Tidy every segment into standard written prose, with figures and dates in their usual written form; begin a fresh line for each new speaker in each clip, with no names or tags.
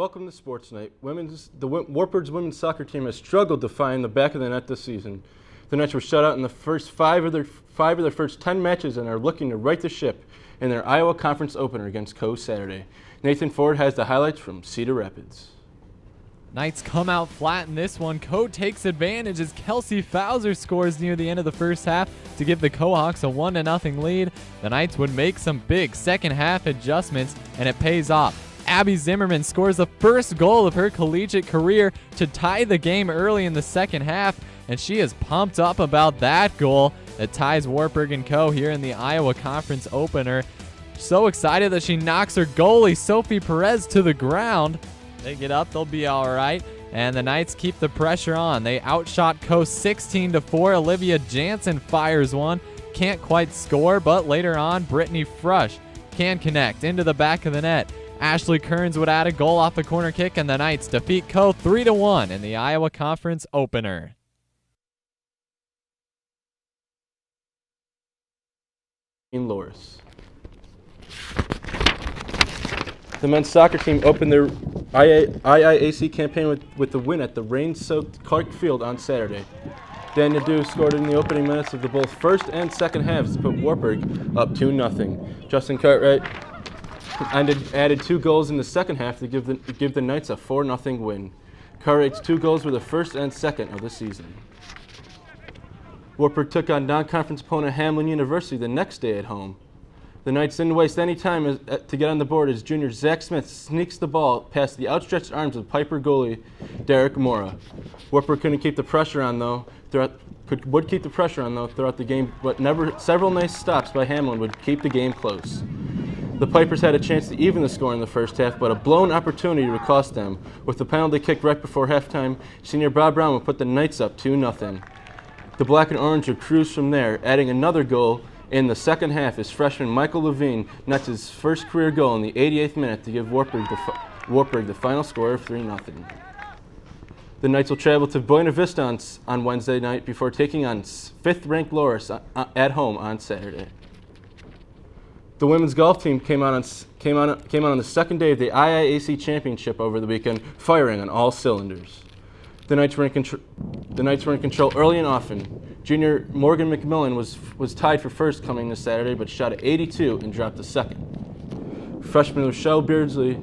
Welcome to Sports Night. Wartburg's women's soccer team has struggled to find the back of the net this season. The Knights were shut out in the first five of their first 10 matches and are looking to right the ship in their Iowa Conference opener against Coe Saturday. Nathan Ford has the highlights from Cedar Rapids.
Knights come out flat in this one. Coe takes advantage as Kelsey Fowler scores near the end of the first half to give the Cohawks a 1-0 lead. The Knights would make some big second half adjustments, and it pays off. Abby Zimmerman scores the first goal of her collegiate career to tie the game early in the second half, and she is pumped up about that goal that ties Wartburg and Coe here in the Iowa Conference opener. So excited that she knocks her goalie, Sophie Perez, to the ground. They get up, they'll be all right, and the Knights keep the pressure on. They outshot Coe 16-4. Olivia Jansen fires one, can't quite score, but later on, Brittany Frush can connect into the back of the net. Ashley Kearns would add a goal off a corner kick, and the Knights defeat Coe 3-1 in the Iowa Conference opener.
Loris. The men's soccer team opened their IIAC campaign with the win at the rain-soaked Clark Field on Saturday. Dan Nadeau scored in the opening minutes of the both first and second halves to put Wartburg up 2-0. Justin Cartwright added 2 goals in the second half to give the Knights a 4-0 win. Cartwright's 2 goals were the first and second of the season. Wartburg took on non-conference opponent Hamline University the next day at home. The Knights didn't waste any time to get on the board as junior Zach Smith sneaks the ball past the outstretched arms of Piper goalie Derek Mora. Wartburg couldn't keep the pressure on though throughout the game, but several nice stops by Hamline would keep the game close. The Pipers had a chance to even the score in the first half, but a blown opportunity would cost them. With the penalty kick right before halftime, senior Bob Brown would put the Knights up 2-0. The Black and Orange would cruise from there, adding another goal in the second half as freshman Michael Levine nets his first career goal in the 88th minute to give Wartburg the final score of 3-0. The Knights will travel to Buena Vista on Wednesday night before taking on 5th-ranked Loris at home on Saturday. The women's golf team came out on the second day of the IIAC championship over the weekend, firing on all cylinders. The Knights were in control early and often. Junior Morgan McMillan was tied for first coming this Saturday, but shot at 82 and dropped to second. Freshman Rochelle Beardsley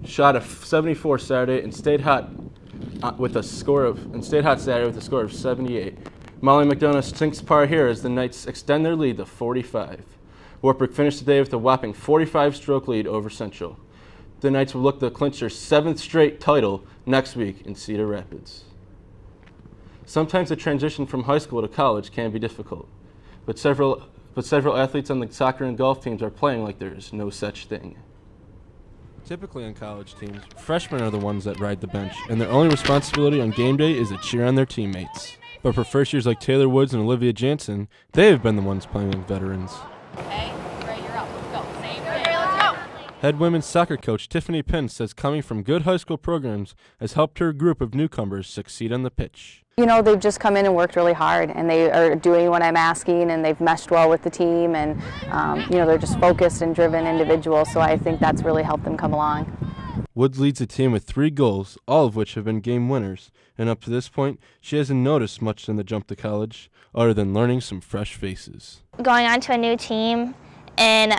shot a 74 Saturday and stayed hot with a score of 78. Molly McDonough sinks par here as the Knights extend their lead to 45. Wartburg finished the day with a whopping 45-stroke lead over Central. The Knights will look to clinch their 7th straight title next week in Cedar Rapids. Sometimes the transition from high school to college can be difficult, but several athletes on the soccer and golf teams are playing like there is no such thing.
Typically on college teams, freshmen are the ones that ride the bench, and their only responsibility on game day is to cheer on their teammates. But for first years like Taylor Woods and Olivia Jansen, they have been the ones playing like veterans.
Okay, Ray, you're up. Let's go. Same Ray, let's go.
Head women's soccer coach Tiffany Pinn says coming from good high school programs has helped her group of newcomers succeed on the pitch.
You know, they've just come in and worked really hard, and they are doing what I'm asking, and they've meshed well with the team, and they're just focused and driven individuals, so I think that's really helped them come along.
Woods leads the team with 3 goals, all of which have been game winners, and up to this point, she hasn't noticed much in the jump to college, other than learning some fresh faces.
Going on to a new team and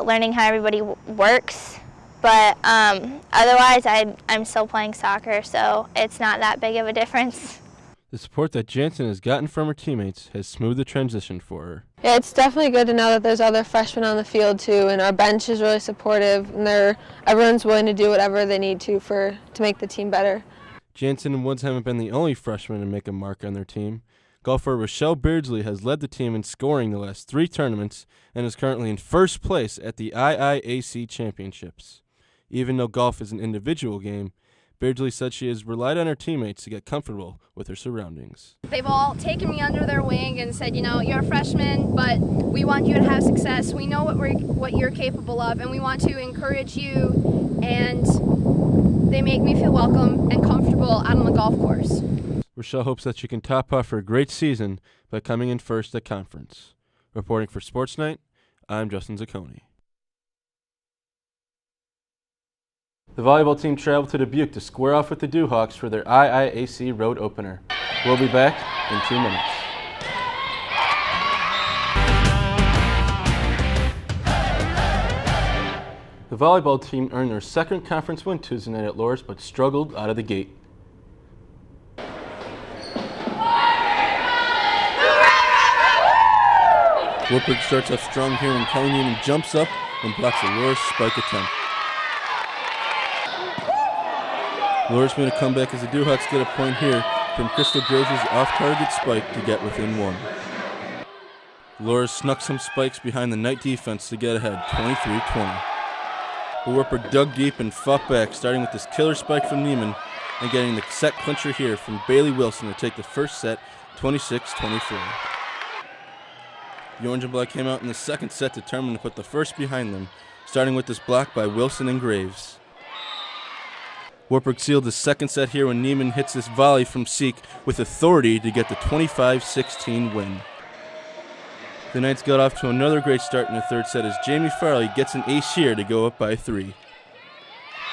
learning how everybody works, but otherwise I'm still playing soccer, so it's not that big of a difference.
The support that Jansen has gotten from her teammates has smoothed the transition for her.
Yeah, it's definitely good to know that there's other freshmen on the field too, and our bench is really supportive, and everyone's willing to do whatever they need to make the team better.
Jansen and Woods haven't been the only freshmen to make a mark on their team. Golfer Rochelle Beardsley has led the team in scoring the last 3 tournaments and is currently in first place at the IIAC championships. Even though golf is an individual game, Beardsley said she has relied on her teammates to get comfortable with her surroundings.
They've all taken me under their wing and said, you're a freshman, but we want you to have success. We know what you're capable of, and we want to encourage you, and they make me feel welcome and comfortable out on the golf course.
Rochelle hopes that she can top off her great season by coming in first at conference. Reporting for SportsKnight, I'm Justin Zacconi.
The volleyball team traveled to Dubuque to square off with the Dewhawks for their IIAC road opener. We'll be back in 2 minutes. The volleyball team earned their second conference win Tuesday night at Loras, but struggled out of the gate.
Wartburg starts off strong here when Kelly Neiman jumps up and blocks a Loras spike attempt. Loras made a comeback as the Dewhawks get a point here from Crystal Graves' off-target spike to get within 1. Loras snuck some spikes behind the Knight defense to get ahead, 23-20. But Wartburg dug deep and fought back, starting with this killer spike from Neiman and getting the set clincher here from Bailey Wilson to take the first set, 26-24. The Orange and Black came out in the second set determined to put the first behind them, starting with this block by Wilson and Graves. Wartburg sealed the second set here when Neiman hits this volley from Seek with authority to get the 25-16 win. The Knights got off to another great start in the third set as Jamie Farley gets an ace here to go up by 3.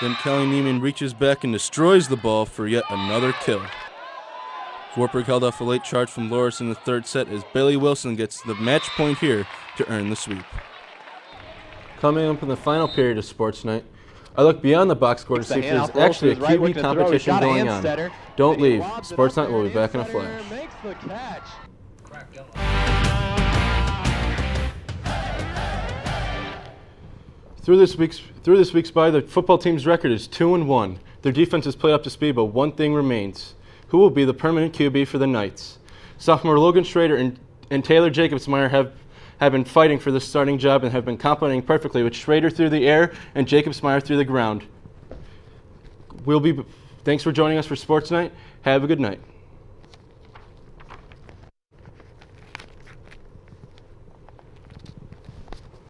Then Kelly Neiman reaches back and destroys the ball for yet another kill. Wartburg held off a late charge from Loras in the third set as Bailey Wilson gets the match point here to earn the sweep.
Coming up in the final period of Sports Night, I look beyond the box score to see if there's actually a QB competition going on. Don't leave. Sports Night will be back in a flash. Through this week's bye, the football team's record is 2-1. Their defense has played up to speed, but one thing remains. Who will be the permanent QB for the Knights? Sophomore Logan Schrader and Taylor Jacobsmeyer have been fighting for this starting job and have been complementing perfectly with Schrader through the air and Jacobsmeyer through the ground. Thanks for joining us for Sports Night. Have a good night.